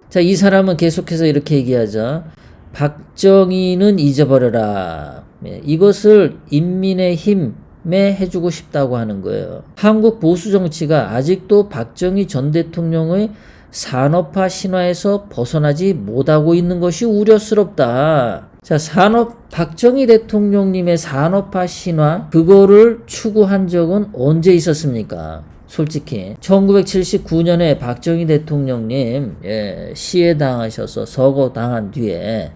자, 이 사람은 계속해서 이렇게 얘기하죠. 박정희는 잊어버려라. 이것을 인민의 힘에 해주고 싶다고 하는 거예요. 한국 보수 정치가 아직도 박정희 전 대통령의 산업화 신화에서 벗어나지 못하고 있는 것이 우려스럽다. 자, 박정희 대통령님의 산업화 신화, 그거를 추구한 적은 언제 있었습니까? 솔직히 1979년에 박정희 대통령님 시해당하셔서 서거당한 뒤에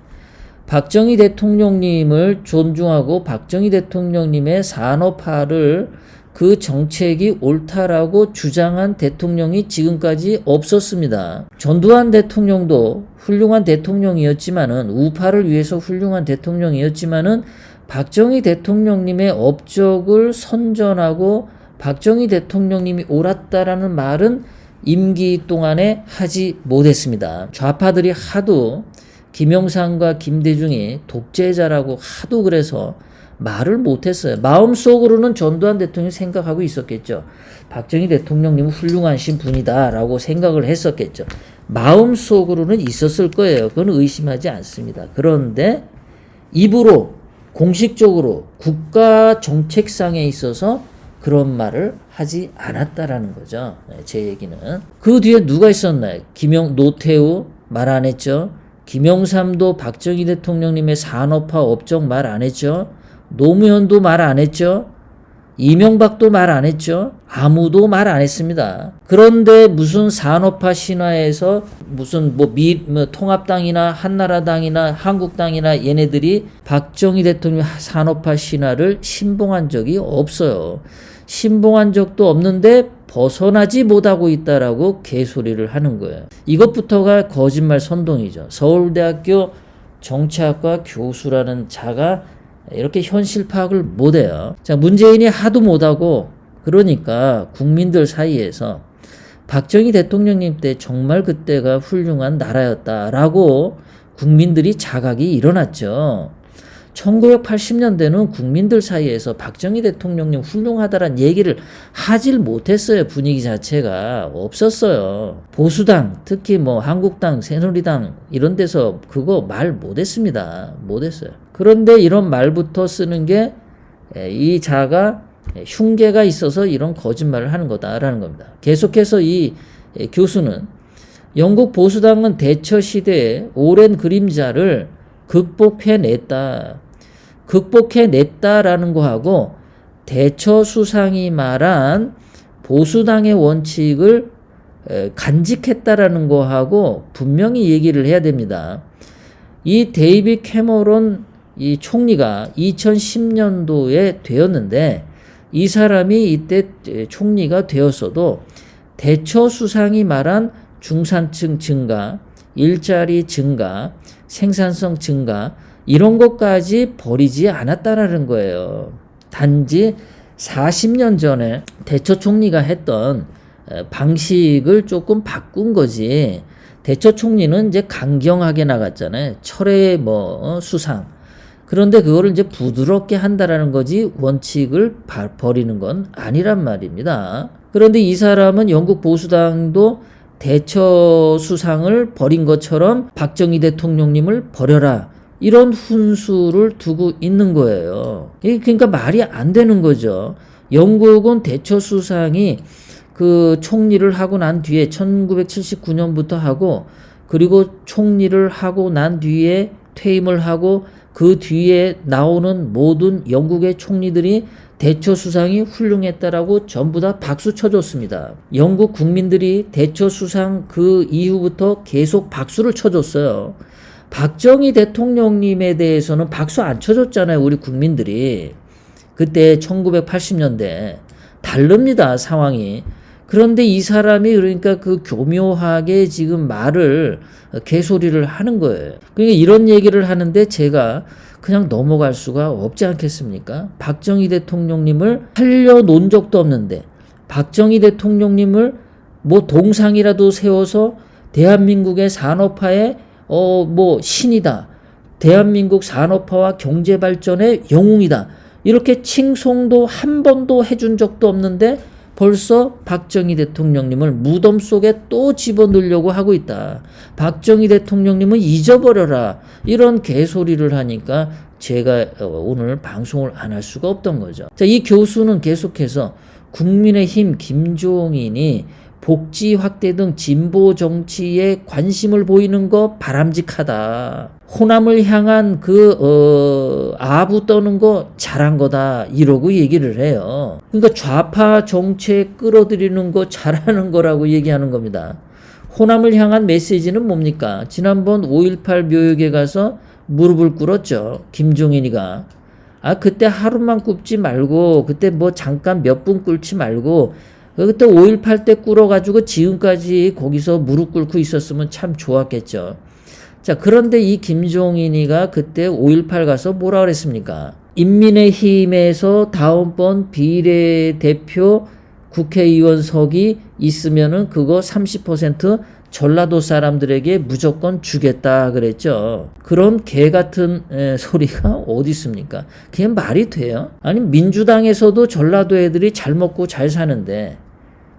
박정희 대통령님을 존중하고 박정희 대통령님의 산업화를 그 정책이 옳다라고 주장한 대통령이 지금까지 없었습니다. 전두환 대통령도 훌륭한 대통령이었지만은, 우파를 위해서 훌륭한 대통령이었지만은 박정희 대통령님의 업적을 선전하고 박정희 대통령님이 옳았다라는 말은 임기 동안에 하지 못했습니다. 좌파들이 하도 김영삼과 김대중이 독재자라고 하도 그래서 말을 못했어요. 마음속으로는 전두환 대통령이 생각하고 있었겠죠. 박정희 대통령님은 훌륭하신 분이다 라고 생각을 했었겠죠. 마음속으로는 있었을 거예요. 그건 의심하지 않습니다. 그런데 입으로 공식적으로 국가 정책상에 있어서 그런 말을 하지 않았다라는 거죠. 제 얘기는. 그 뒤에 누가 있었나요? 노태우 말 안 했죠. 김영삼도 박정희 대통령님의 산업화 업적 말 안 했죠. 노무현도 말 안 했죠. 이명박도 말 안 했죠. 아무도 말 안 했습니다. 그런데 무슨 산업화 신화에서 무슨 통합당이나 한나라당이나 한국당이나 얘네들이 박정희 대통령 산업화 신화를 신봉한 적이 없어요. 신봉한 적도 없는데 벗어나지 못하고 있다라고 개소리를 하는 거예요. 이것부터가 거짓말 선동이죠. 서울대학교 정치학과 교수라는 자가 이렇게 현실 파악을 못해요. 자, 문재인이 하도 못하고 그러니까 국민들 사이에서 박정희 대통령님 때 정말 그때가 훌륭한 나라였다라고 국민들이 자각이 일어났죠. 1980년대는 국민들 사이에서 박정희 대통령님 훌륭하다란 얘기를 하질 못했어요. 분위기 자체가 없었어요. 보수당, 특히 한국당, 새누리당 이런 데서 그거 말 못했습니다. 못했어요. 그런데 이런 말부터 쓰는 게 이 자가 흉계가 있어서 이런 거짓말을 하는 거다라는 겁니다. 계속해서 이 교수는 영국 보수당은 대처 시대의 오랜 그림자를 극복해냈다라는 거하고 대처 수상이 말한 보수당의 원칙을 간직했다라는 거하고 분명히 얘기를 해야 됩니다. 이 데이빗 캐머런 이 총리가 2010년도에 되었는데 이 사람이 이때 총리가 되었어도 대처 수상이 말한 중산층 증가, 일자리 증가, 생산성 증가 이런 것까지 버리지 않았다라는 거예요. 단지 40년 전에 대처 총리가 했던 방식을 조금 바꾼 거지. 대처 총리는 이제 강경하게 나갔잖아요. 철의 수상. 그런데 그거를 이제 부드럽게 한다라는 거지 원칙을 버리는 건 아니란 말입니다. 그런데 이 사람은 영국 보수당도 대처 수상을 버린 것처럼 박정희 대통령님을 버려라. 이런 훈수를 두고 있는 거예요. 그러니까 말이 안 되는 거죠. 영국은 대처 수상이 그 총리를 하고 난 뒤에 1979년부터 하고 그리고 총리를 하고 난 뒤에 퇴임을 하고 그 뒤에 나오는 모든 영국의 총리들이 대처 수상이 훌륭했다라고 전부 다 박수 쳐줬습니다. 영국 국민들이 대처 수상 그 이후부터 계속 박수를 쳐줬어요. 박정희 대통령님에 대해서는 박수 안 쳐줬잖아요. 우리 국민들이. 그때 1980년대. 다릅니다. 상황이. 그런데 이 사람이 그러니까 그 교묘하게 지금 말을 개소리를 하는 거예요. 그러니까 이런 얘기를 하는데 제가 그냥 넘어갈 수가 없지 않겠습니까? 박정희 대통령님을 살려놓은 적도 없는데 박정희 대통령님을 동상이라도 세워서 대한민국의 산업화의 신이다. 대한민국 산업화와 경제발전의 영웅이다. 이렇게 칭송도 한 번도 해준 적도 없는데 벌써 박정희 대통령님을 무덤 속에 또 집어넣으려고 하고 있다. 박정희 대통령님은 잊어버려라. 이런 개소리를 하니까 제가 오늘 방송을 안 할 수가 없던 거죠. 자, 이 교수는 계속해서 국민의힘 김종인이 복지 확대 등 진보 정치에 관심을 보이는 거 바람직하다. 호남을 향한 아부 떠는 거 잘한 거다. 이러고 얘기를 해요. 그러니까 좌파 정책 끌어들이는 거 잘하는 거라고 얘기하는 겁니다. 호남을 향한 메시지는 뭡니까? 지난번 5.18 묘역에 가서 무릎을 꿇었죠. 김종인이가. 그때 하루만 꿇지 말고, 그때 뭐 잠깐 몇 분 꿇지 말고, 그때 5.18 때 꿇어가지고 지금까지 거기서 무릎 꿇고 있었으면 참 좋았겠죠. 자, 그런데 이 김종인이가 그때 5.18 가서 뭐라 그랬습니까? 인민의힘에서 다음번 비례대표 국회의원석이 있으면은 그거 30% 전라도 사람들에게 무조건 주겠다 그랬죠. 그런 개 같은 소리가 어디 있습니까? 그게 말이 돼요? 아니, 민주당에서도 전라도 애들이 잘 먹고 잘 사는데,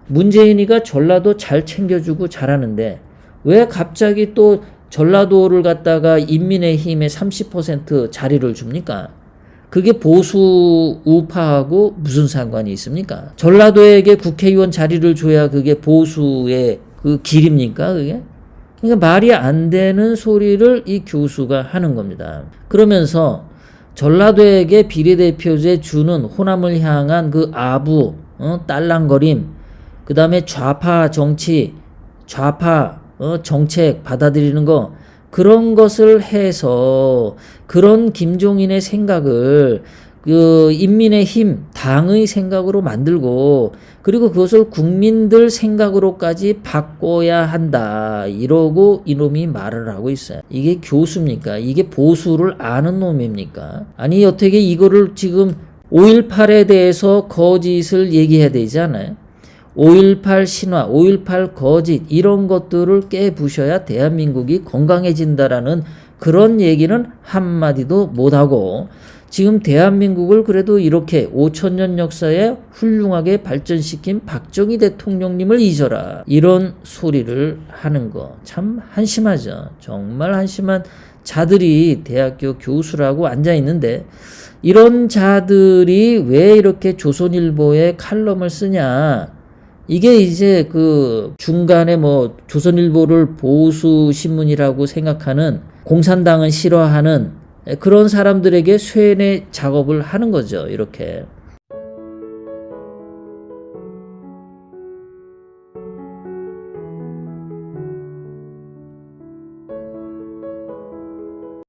문재인이가 전라도 잘 챙겨주고 잘하는데, 왜 갑자기 또 전라도를 갖다가 인민의힘에 30% 자리를 줍니까? 그게 보수 우파하고 무슨 상관이 있습니까? 전라도에게 국회의원 자리를 줘야 그게 보수의 그 길입니까, 그게? 그러니까 말이 안 되는 소리를 이 교수가 하는 겁니다. 그러면서 전라도에게 비례대표제 주는 호남을 향한 그 아부, 딸랑거림, 그 다음에 좌파 정치, 좌파 정책 받아들이는 거, 그런 것을 해서 그런 김종인의 생각을 인민의힘 당의 생각으로 만들고, 그리고 그것을 국민들 생각으로까지 바꿔야 한다. 이러고 이놈이 말을 하고 있어요. 이게 교수입니까? 이게 보수를 아는 놈입니까? 아니, 어떻게 이거를 지금 5.18에 대해서 거짓을 얘기해야 되지 않아요? 5.18 신화, 5.18 거짓, 이런 것들을 깨부셔야 대한민국이 건강해진다라는 그런 얘기는 한마디도 못하고, 지금 대한민국을 그래도 이렇게 5천년 역사에 훌륭하게 발전시킨 박정희 대통령님을 잊어라. 이런 소리를 하는 거 참 한심하죠. 정말 한심한 자들이 대학교 교수라고 앉아있는데, 이런 자들이 왜 이렇게 조선일보에 칼럼을 쓰냐. 이게 이제 그 중간에 뭐 조선일보를 보수 신문이라고 생각하는, 공산당은 싫어하는 그런 사람들에게 쇠뇌 작업을 하는 거죠. 이렇게.